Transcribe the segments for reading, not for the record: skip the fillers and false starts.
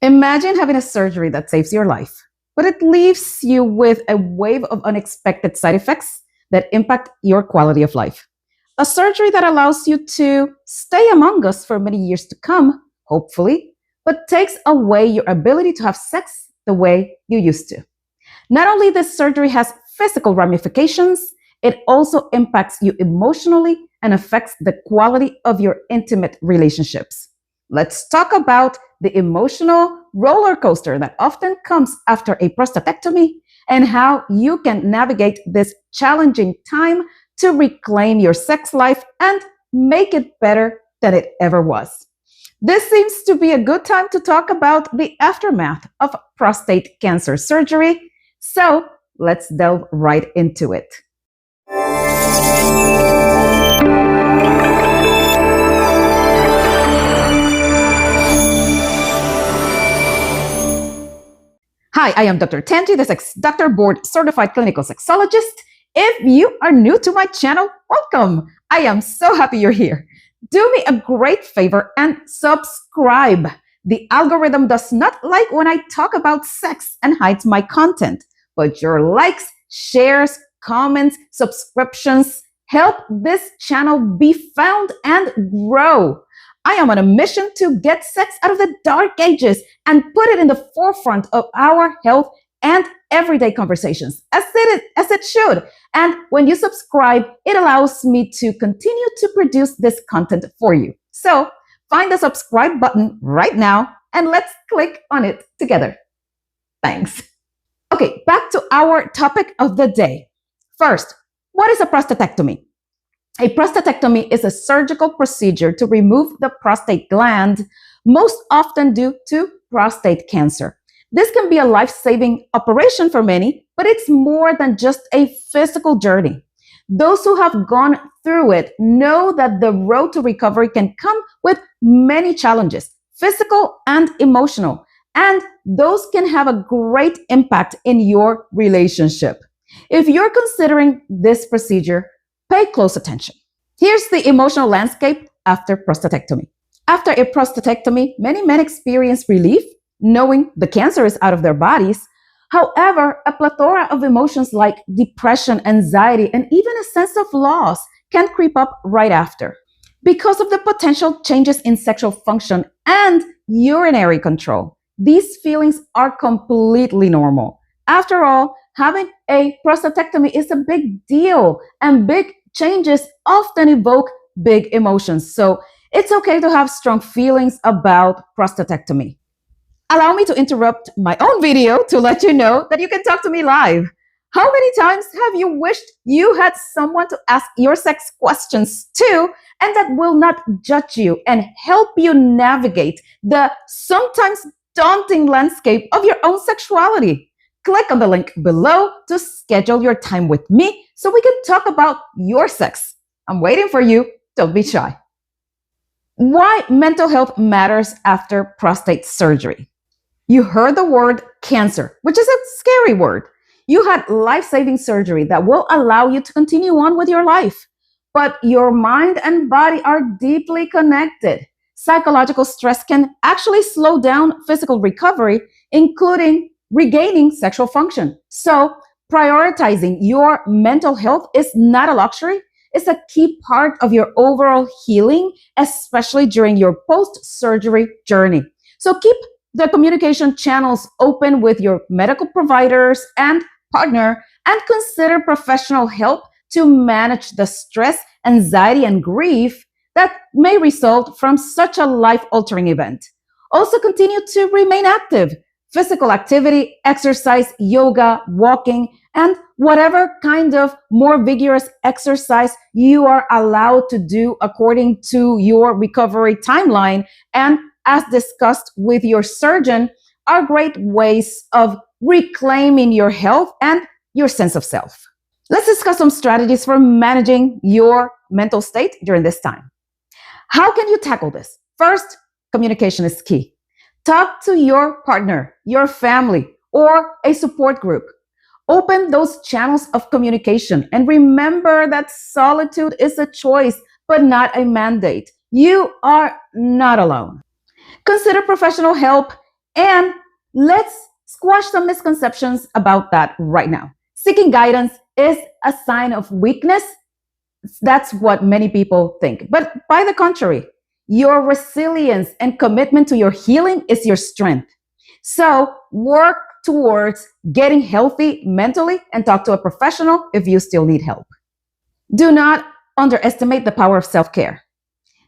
Imagine having a surgery that saves your life, but it leaves you with a wave of unexpected side effects that impact your quality of life. A surgery that allows you to stay among us for many years to come, hopefully, but takes away your ability to have sex the way you used to. Not only this surgery has physical ramifications, it also impacts you emotionally and affects the quality of your intimate relationships. Let's talk about the emotional roller coaster that often comes after a prostatectomy and how you can navigate this challenging time to reclaim your sex life and make it better than it ever was. This seems to be a good time to talk about the aftermath of prostate cancer surgery. So let's delve right into it. Hi, I am Dr. Tanji, the Sex Doctor, board certified clinical sexologist. If you are new to my channel, welcome. I am so happy you're here. Do me a great favor and subscribe. The algorithm does not like when I talk about sex and hides my content, but your likes, shares, comments, subscriptions help this channel be found and grow. I am on a mission to get sex out of the dark ages and put it in the forefront of our health and everyday conversations, as it should. And when you subscribe, it allows me to continue to produce this content for you. So find the subscribe button right now and let's click on it together. Thanks. Okay, back to our topic of the day. First, what is a prostatectomy? A prostatectomy is a surgical procedure to remove the prostate gland, most often due to prostate cancer. This can be a life-saving operation for many, but it's more than just a physical journey. Those who have gone through it know that the road to recovery can come with many challenges, physical and emotional, and those can have a great impact in your relationship. If you're considering this procedure, pay close attention. Here's the emotional landscape after prostatectomy. After a prostatectomy, many men experience relief, knowing the cancer is out of their bodies. However, a plethora of emotions like depression, anxiety, and even a sense of loss can creep up right after. Because of the potential changes in sexual function and urinary control, these feelings are completely normal. After all, having a prostatectomy is a big deal, and big changes often evoke big emotions. So it's okay to have strong feelings about prostatectomy. Allow me to interrupt my own video to let you know that you can talk to me live. How many times have you wished you had someone to ask your sex questions to and that will not judge you and help you navigate the sometimes daunting landscape of your own sexuality? Click on the link below to schedule your time with me so we can talk about your sex. I'm waiting for you. Don't be shy. Why mental health matters after prostate surgery. You heard the word cancer, which is a scary word. You had life-saving surgery that will allow you to continue on with your life. But your mind and body are deeply connected. Psychological stress can actually slow down physical recovery, including regaining sexual function. So prioritizing your mental health is not a luxury. It's a key part of your overall healing, especially during your post-surgery journey. So keep the communication channels open with your medical providers and partner, and consider professional help to manage the stress, anxiety, and grief that may result from such a life-altering event. Also continue to remain active. Physical activity, exercise, yoga, walking, and whatever kind of more vigorous exercise you are allowed to do according to your recovery timeline and as discussed with your surgeon are great ways of reclaiming your health and your sense of self. Let's discuss some strategies for managing your mental state during this time. How can you tackle this? First, communication is key. Talk to your partner, your family, or a support group. Open those channels of communication and remember that solitude is a choice, but not a mandate. You are not alone. Consider professional help And let's squash some misconceptions about that right now. Seeking guidance is a sign of weakness. That's what many people think. But by the contrary, your resilience and commitment to your healing is your strength. So work towards getting healthy mentally and talk to a professional if you still need help. Do not underestimate the power of self-care.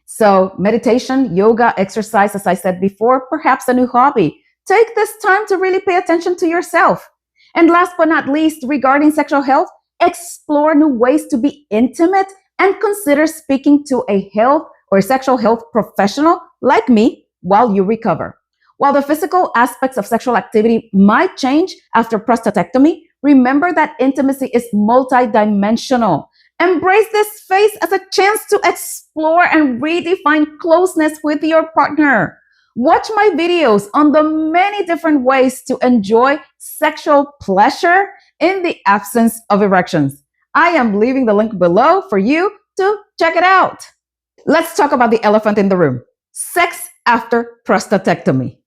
So meditation, yoga, exercise, as I said before, perhaps a new hobby. Take this time to really pay attention to yourself. And last but not least, regarding sexual health, explore new ways to be intimate and consider speaking to a health or sexual health professional like me while you recover. While the physical aspects of sexual activity might change after prostatectomy, remember that intimacy is multidimensional. Embrace this phase as a chance to explore and redefine closeness with your partner. Watch my videos on the many different ways to enjoy sexual pleasure in the absence of erections. I am leaving the link below for you to check it out. Let's talk about the elephant in the room: sex after prostatectomy.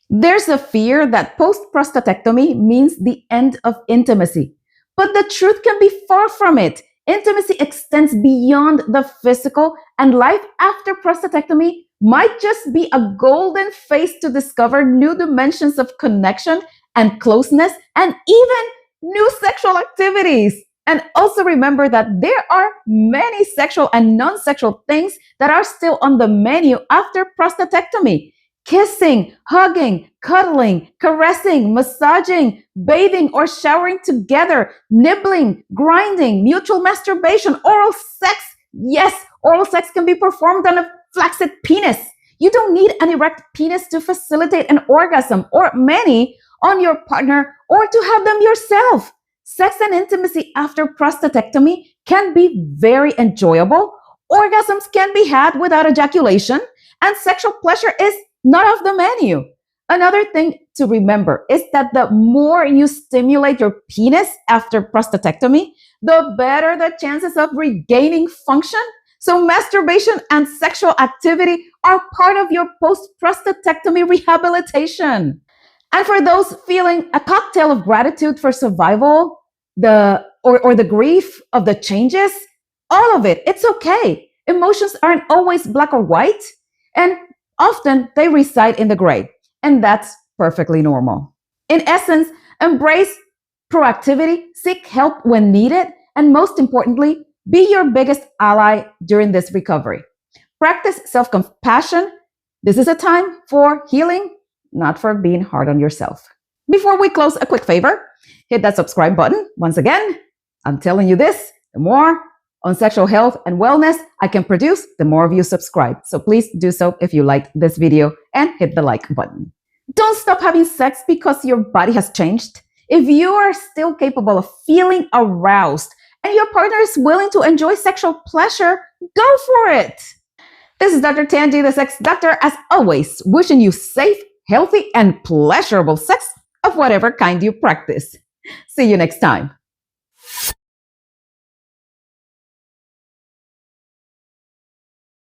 There's a fear that post-prostatectomy means the end of intimacy, but the truth can be far from it. Intimacy extends beyond the physical, and life after prostatectomy might just be a golden phase to discover new dimensions of connection and closeness, and even new sexual activities. And also remember that there are many sexual and non-sexual things that are still on the menu after prostatectomy. Kissing, hugging, cuddling, caressing, massaging, bathing or showering together, nibbling, grinding, mutual masturbation, oral sex. Yes, oral sex can be performed on a flaccid penis. You don't need an erect penis to facilitate an orgasm or many on your partner or to have them yourself. Sex and intimacy after prostatectomy can be very enjoyable. Orgasms can be had without ejaculation, and sexual pleasure is not off the menu. Another thing to remember is that the more you stimulate your penis after prostatectomy, the better the chances of regaining function. So masturbation and sexual activity are part of your post-prostatectomy rehabilitation. And for those feeling a cocktail of gratitude for survival, or the grief of the changes, all of it, it's okay. Emotions aren't always black or white, and often they reside in the gray, and that's perfectly normal. In essence, embrace proactivity, seek help when needed, and most importantly, be your biggest ally during this recovery. Practice self-compassion. This is a time for healing, not for being hard on yourself. Before we close, a quick favor: hit that subscribe button. Once again, I'm telling you this, the more on sexual health and wellness I can produce, the more of you subscribe. So please do so if you liked this video, and hit the like button. Don't stop having sex because your body has changed. If you are still capable of feeling aroused and your partner is willing to enjoy sexual pleasure, go for it. This is Dr. Tanji, the Sex Doctor, as always, wishing you safe, healthy, and pleasurable sex of whatever kind you practice. See you next time.